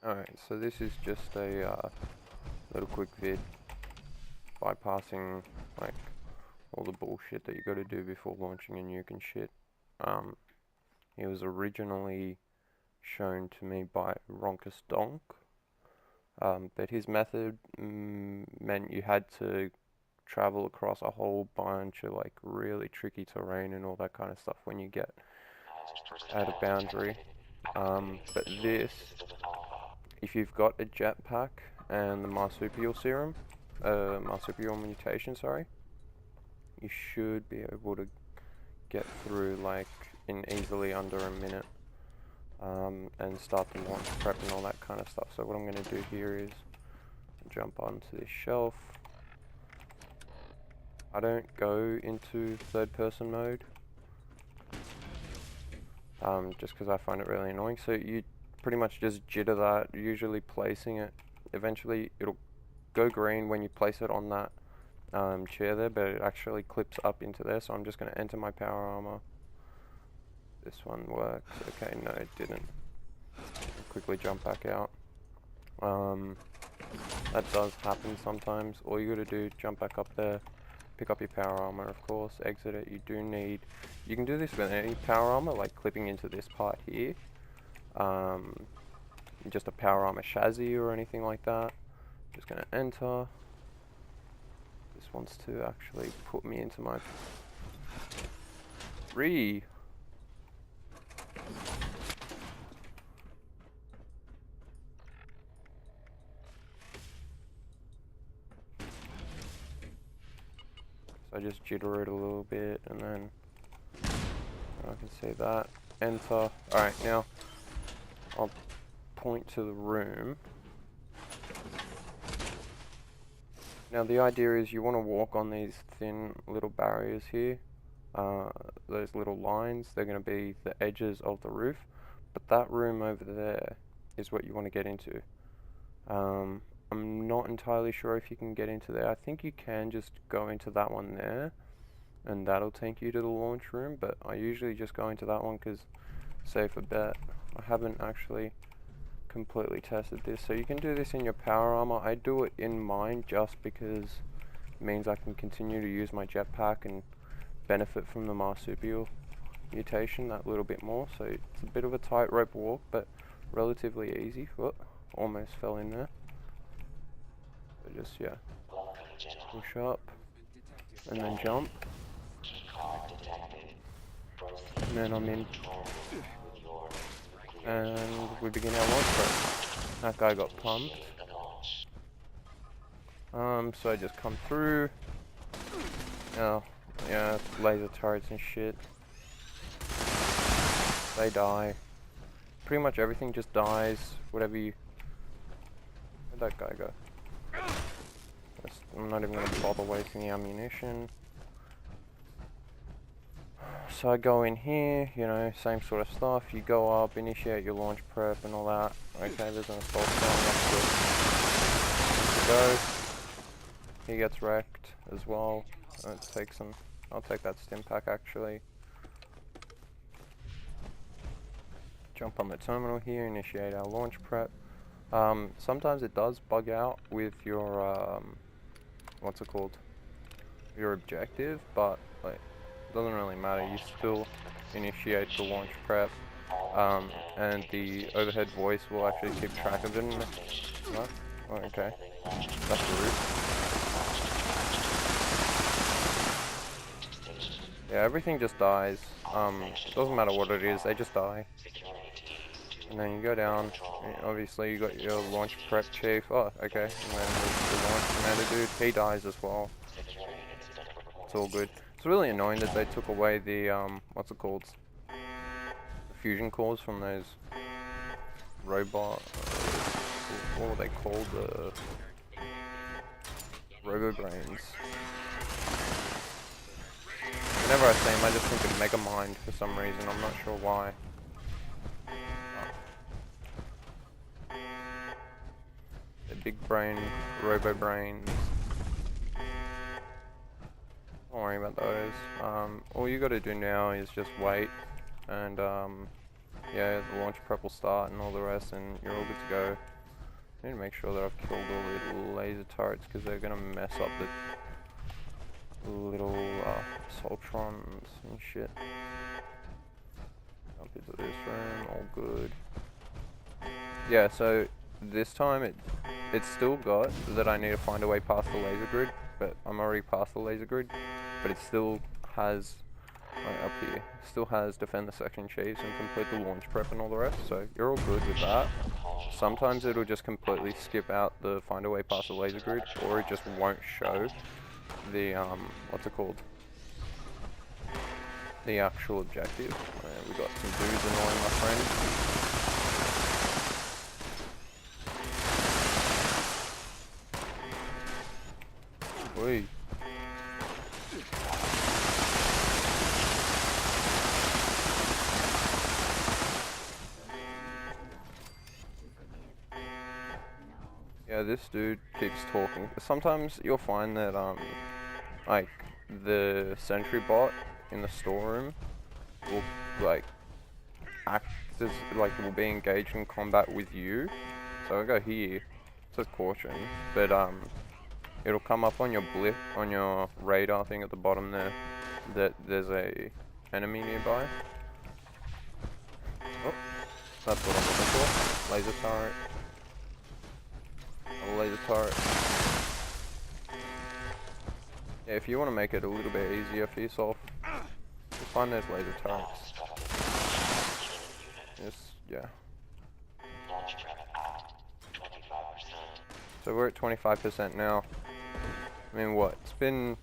Alright, so this is just a little quick vid bypassing like all the bullshit that you gotta do before launching a nuke and shit. It was originally shown to me by Ronkest Donk, but his method meant you had to travel across a whole bunch of like really tricky terrain and all that kind of stuff when you get out of boundary. But this, if you've got a jetpack and the marsupial serum, marsupial mutation, sorry, you should be able to get through like in easily under a minute, and start the launch prep and all that kind of stuff. So what I'm going to do here is jump onto this shelf. I don't go into third person mode, just because I find it really annoying. So you pretty much just jitter that, usually placing it. Eventually it'll go green when you place it on that chair there, but it actually clips up into there. So I'm just going to enter my power armor. This one works. Okay, no it didn't. I'll quickly jump back out. That does happen sometimes. All you gotta do, jump back up there, pick up your power armor, of course, exit it. You do need, you can do this with any power armor, like clipping into this part here. Just a power armor chassis or anything like that. Just gonna enter. This wants to actually put me into my So I just jitter it a little bit, and then I can see that. Enter. Alright, now I'll point to the room. Now the idea is you want to walk on these thin little barriers here. Those little lines, they're going to be the edges of the roof. But that room over there is what you want to get into. I'm not entirely sure if you can get into there. I think you can just go into that one there, and that'll take you to the launch room, but I usually just go into that one because safer bet. I haven't actually completely tested this. So you can do this in your power armor. I do it in mine just because it means I can continue to use my jetpack and benefit from the marsupial mutation that little bit more. So it's a bit of a tightrope walk, but relatively easy. Whoop, almost fell in there. So just, yeah, push up and then jump, and then I'm in, and we begin our launch prep. That guy got pumped. So I just come through. Oh, yeah, laser turrets and shit. They die. Pretty much everything just dies. Whatever you. Where'd that guy go? I'm not even going to bother wasting the ammunition. So I go in here, you know, same sort of stuff. You go up, initiate your launch prep and all that. Okay, there's an assault zone. That's good. Go. He gets wrecked as well. Let's take some. I'll take that stimpak actually. Jump on the terminal here, initiate our launch prep. Sometimes it does bug out with your what's it called? Your objective, but like it doesn't really matter. You still initiate the launch prep, and the overhead voice will actually keep track of it. What? Oh, okay, that's rude. Yeah, everything just dies. It doesn't matter what it is, they just die. And then you go down, obviously you got your launch prep chief, oh okay, and then the launch commander dude, he dies as well. It's all good. It's really annoying that they took away the, what's it called? The fusion cores from those robot, what were they called? The robo-brains. Whenever I see them I just think of Mega Mind for some reason, I'm not sure why. Big brain, robo brains. Don't worry about those. All you gotta do now is just wait, and yeah, the launch prep will start and all the rest, and you're all good to go. need to make sure that I've killed all the laser turrets because they're gonna mess up the little Soltrons and shit. Jump into this room, all good. Yeah, so this time it's still got that I need to find a way past the laser grid, but I'm already past the laser grid, but it still has, like up here, still has defend the section chiefs and complete the launch prep and all the rest, so you're all good with that. Sometimes it'll just completely skip out the find a way past the laser grid, or it just won't show the, what's it called? The actual objective. We got some dudes annoying my friend. Wait. Yeah, this dude keeps talking. Sometimes you'll find that like the sentry bot in the storeroom will like act as like will be engaged in combat with you. So I go here. It says caution, but it'll come up on your blip on your radar thing at the bottom there that there's a enemy nearby. Oh, that's what I'm looking for. Laser turret. A laser turret. Yeah, if you want to make it a little bit easier for yourself, just find those laser turrets. Just, yeah. So we're at 25% now. I mean, what? It's been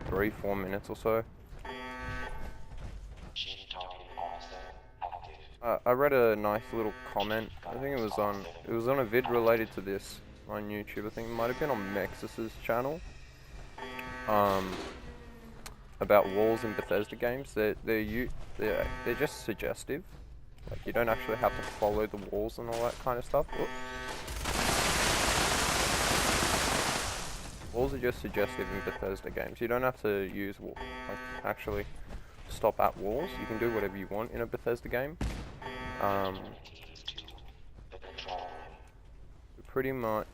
3-4 minutes or so. I read a nice little comment. I think it was on a vid related to this on YouTube. I think it might have been on Mexsus Channel. About walls in Bethesda games. They're just suggestive. Like you don't actually have to follow the walls and all that kind of stuff. Whoop. Walls are just suggestive in Bethesda games. You don't have to use actually stop at walls. You can do whatever you want in a Bethesda game. Pretty much,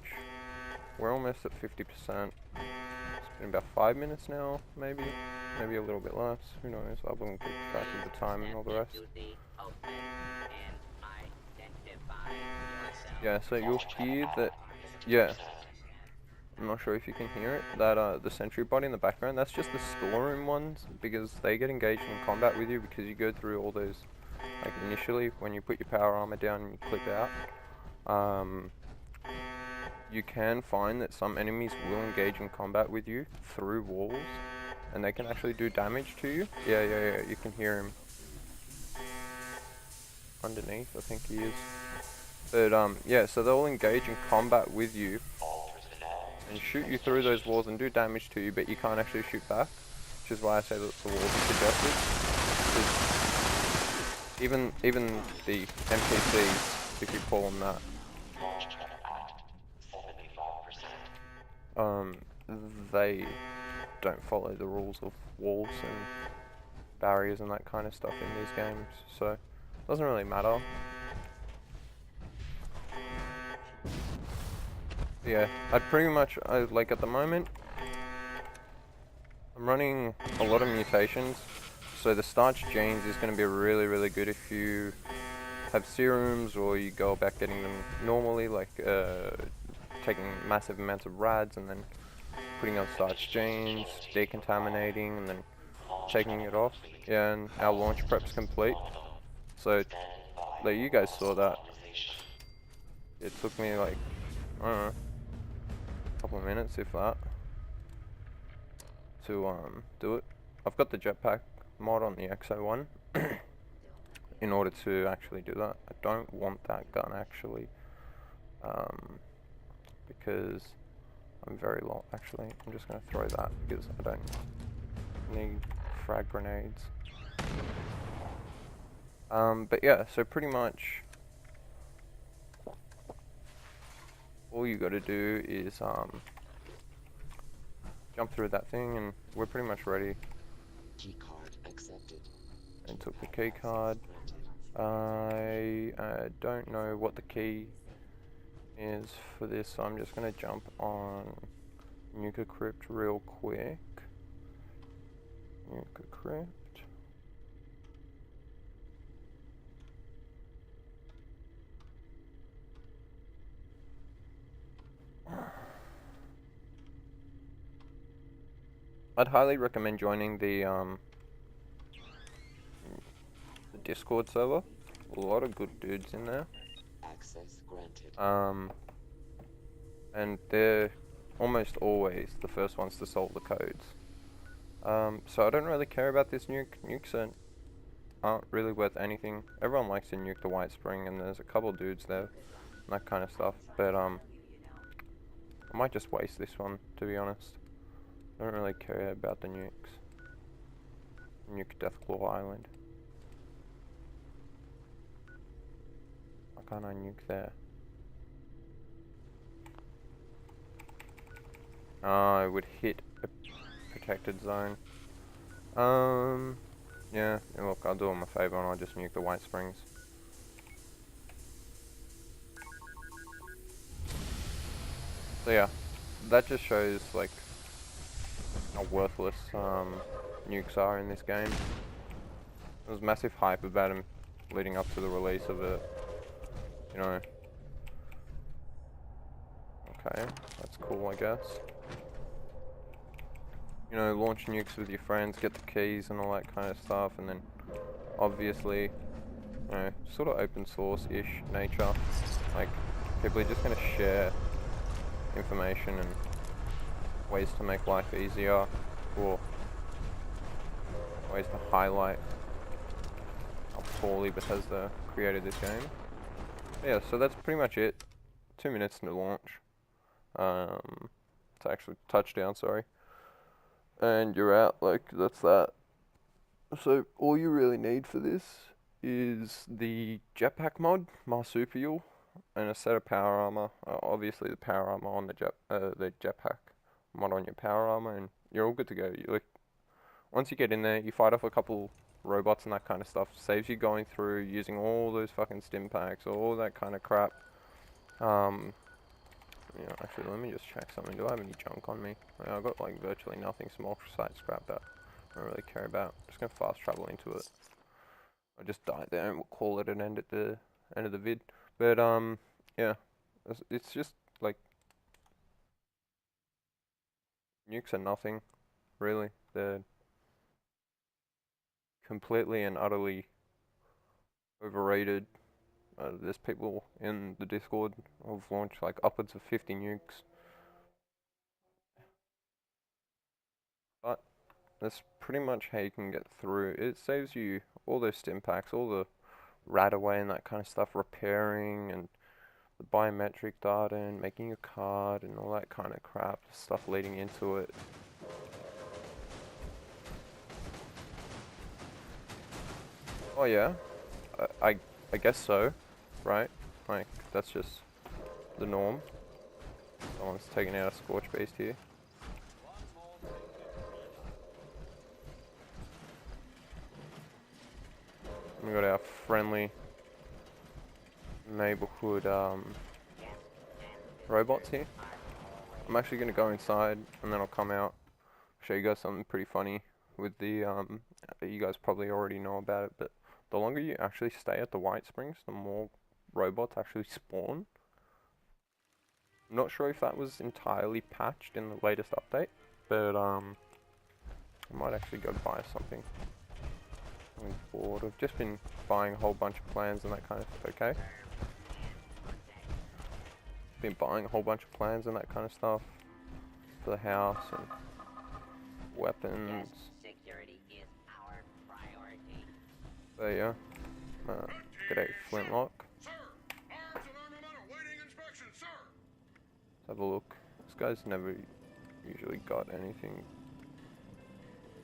we're almost at 50%. It's been about 5 minutes now, maybe a little bit less. Who knows? I won't keep track of the time and all the rest. Yeah, so you'll hear that. Yeah. I'm not sure if you can hear it, that the sentry bot in the background, that's just the storeroom ones, because they get engaged in combat with you because you go through all those, like initially, when you put your power armor down and you click out, you can find that some enemies will engage in combat with you through walls, and they can actually do damage to you. Yeah, you can hear him underneath, I think he is. But yeah, so they'll engage in combat with you, and shoot you through those walls and do damage to you, but you can't actually shoot back, which is why I say that the walls are suggested. Even the NPCs, if you call them that, they don't follow the rules of walls and barriers and that kind of stuff in these games, so it doesn't really matter. Yeah, I'd pretty much, like at the moment, I'm running a lot of mutations, so the starch genes is going to be really, really good if you have serums or you go about getting them normally, like taking massive amounts of rads and then putting on starch genes, decontaminating and then taking it off. Yeah, and our launch prep's complete. So, like you guys saw that. It took me like, I don't know, couple of minutes if that to do it. I've got the jetpack mod on the XO1 in order to actually do that. I don't want that gun actually, because I'm very low. Actually, I'm just going to throw that because I don't need frag grenades. But yeah, so pretty much all you got to do is jump through that thing, and we're pretty much ready. Key card accepted. And took the key card. I don't know what the key is for this, so I'm just gonna jump on decrypt real quick. Decrypt. I'd highly recommend joining the Discord server. A lot of good dudes in there. Access granted. And they're almost always the first ones to solve the codes. So I don't really care about this nuke. Nukes aren't really worth anything. Everyone likes to nuke the White Spring, and there's a couple dudes there, and that kind of stuff. But I might just waste this one, to be honest. I don't really care about the nukes. Nuke Deathclaw Island. Why can't I nuke there? Oh, it would hit a protected zone. Yeah, look, I'll do them a favor and I'll just nuke the White Springs. So yeah, that just shows like how worthless nukes are in this game. There was massive hype about them leading up to the release of it, you know. Okay, that's cool, I guess. You know, launch nukes with your friends, get the keys and all that kind of stuff, and then obviously, you know, sort of open source-ish nature. Like, people are just going to share information and ways to make life easier, or ways to highlight how poorly Bethesda created this game. Yeah, so that's pretty much it. 2 minutes to launch. It's actually touchdown, sorry. And you're out, like, that's that. So all you really need for this is the jetpack mod, Marsupial, and a set of power armor. Obviously the power armor on the jetpack mod on your power armor, and you're all good to go. Once you get in there, you fight off a couple robots and that kind of stuff. Saves you going through using all those fucking stimpaks, all that kind of crap. Yeah, actually, let me just check something. Do I have any junk on me? I've got like virtually nothing. Small site scrap that I don't really care about. Just gonna fast travel into it. I just died there, and we'll call it an end at the end of the vid. But yeah, it's just like nukes are nothing, really. They're completely and utterly overrated. There's people in the Discord who've launched like upwards of 50 nukes. But that's pretty much how you can get through. It saves you all those stimpaks, all the rat away and that kind of stuff, repairing and the biometric data and making your card and all that kind of crap, stuff leading into it. Oh yeah, I guess so, right? Like, that's just the norm. Someone's taking out a Scorch Beast here. We got our friendly neighborhood robots here. I'm actually gonna go inside and then I'll come out, show you guys something pretty funny with the you guys probably already know about it, but the longer you actually stay at the White Springs, the more robots actually spawn. I'm not sure if that was entirely patched in the latest update, but I might actually go buy something. I'm bored. I've just been buying a whole bunch of plans and that kind of stuff. Okay. Been buying a whole bunch of plans and that kind of stuff for the house and weapons. Security is our priority. So yeah, g'day Flintlock. Sir, arms and armament awaiting inspection, sir. Let's have a look. This guy's never usually got anything.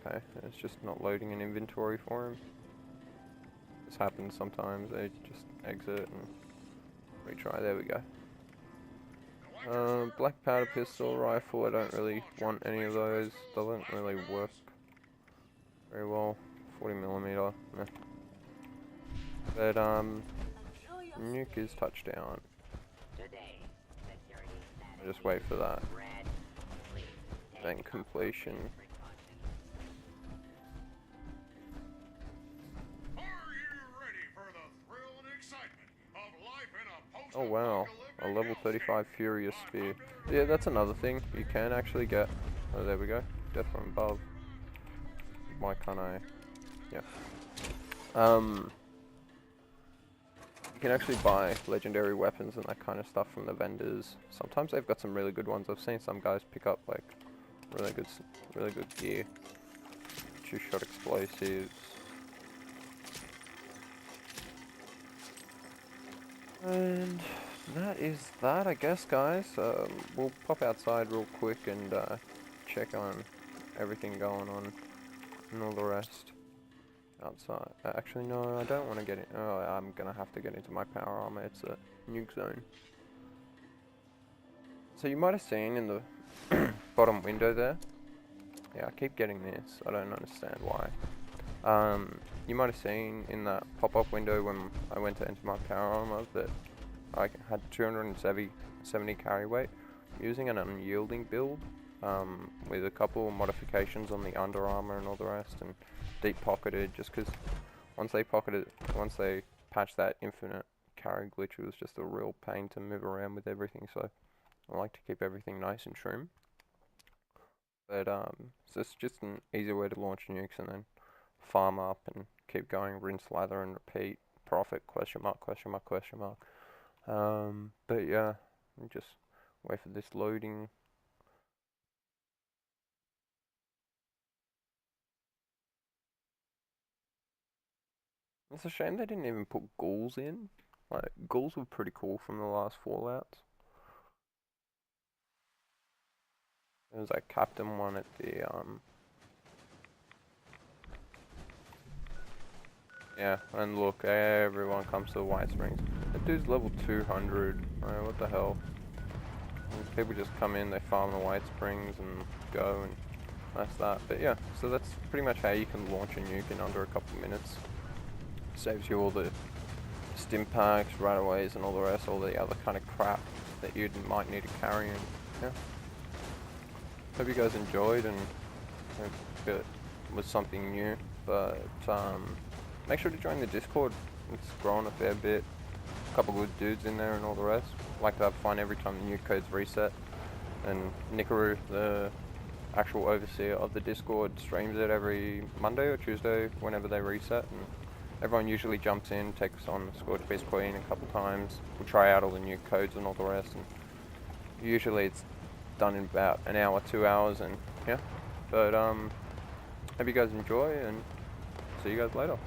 Okay, it's just not loading an inventory for him. This happens sometimes. They just exit and retry. There we go. Black powder pistol, rifle. I don't really want any of those. Doesn't really work very well. 40mm. Meh. But nuke is touchdown. Today, I just wait for that. Red, please take Then completion. precautions. Are you ready for the thrill and excitement of life in a Oh wow, a level post-apocalyptic 35 hellscape? Furious On Spear. popular Yeah, that's another thing. You can actually get... Oh, there we go. Death from above. Why can't I... Yeah. You can actually buy legendary weapons and that kind of stuff from the vendors. Sometimes they've got some really good ones. I've seen some guys pick up like really good gear. Two-shot explosives. And that is that, I guess, guys. We'll pop outside real quick and check on everything going on and all the rest outside. Actually, no, I don't want to get in. Oh, I'm gonna have to get into my power armor. It's a nuke zone. So you might have seen in the bottom window there. Yeah, I keep getting this. I don't understand why. You might have seen in that pop-up window when I went to enter my power armor that I had 270 carry weight. I'm using an unyielding build with a couple of modifications on the under armor and all the rest, and deep pocketed just because once they patched that infinite carry glitch, it was just a real pain to move around with everything. So I like to keep everything nice and trim. But so it's just an easy way to launch nukes and then farm up and keep going, rinse, lather, and repeat. Profit, question mark, question mark, question mark. But yeah, just wait for this loading. It's a shame they didn't even put ghouls in. Like, ghouls were pretty cool from the last Fallouts. There was like Captain one at the yeah, and look, everyone comes to the White Springs. That dude's level 200. What the hell? And people just come in, they farm the White Springs and go, and that's that. But yeah, so that's pretty much how you can launch a nuke in under a couple of minutes. Saves you all the stimpaks, rutaways, and all the rest, all the other kind of crap that you might need to carry. And yeah, hope you guys enjoyed, and hope it was something new. But make sure to join the Discord. It's grown a fair bit. A couple good dudes in there and all the rest. Like to have fun every time the nuke code's reset. And Nikaru, the actual overseer of the Discord, streams it every Monday or Tuesday whenever they reset. And everyone usually jumps in, takes on Scorchbeast Queen a couple times. We'll try out all the nuke codes and all the rest. And usually it's done in about an hour, 2 hours, and yeah. But hope you guys enjoy, and see you guys later.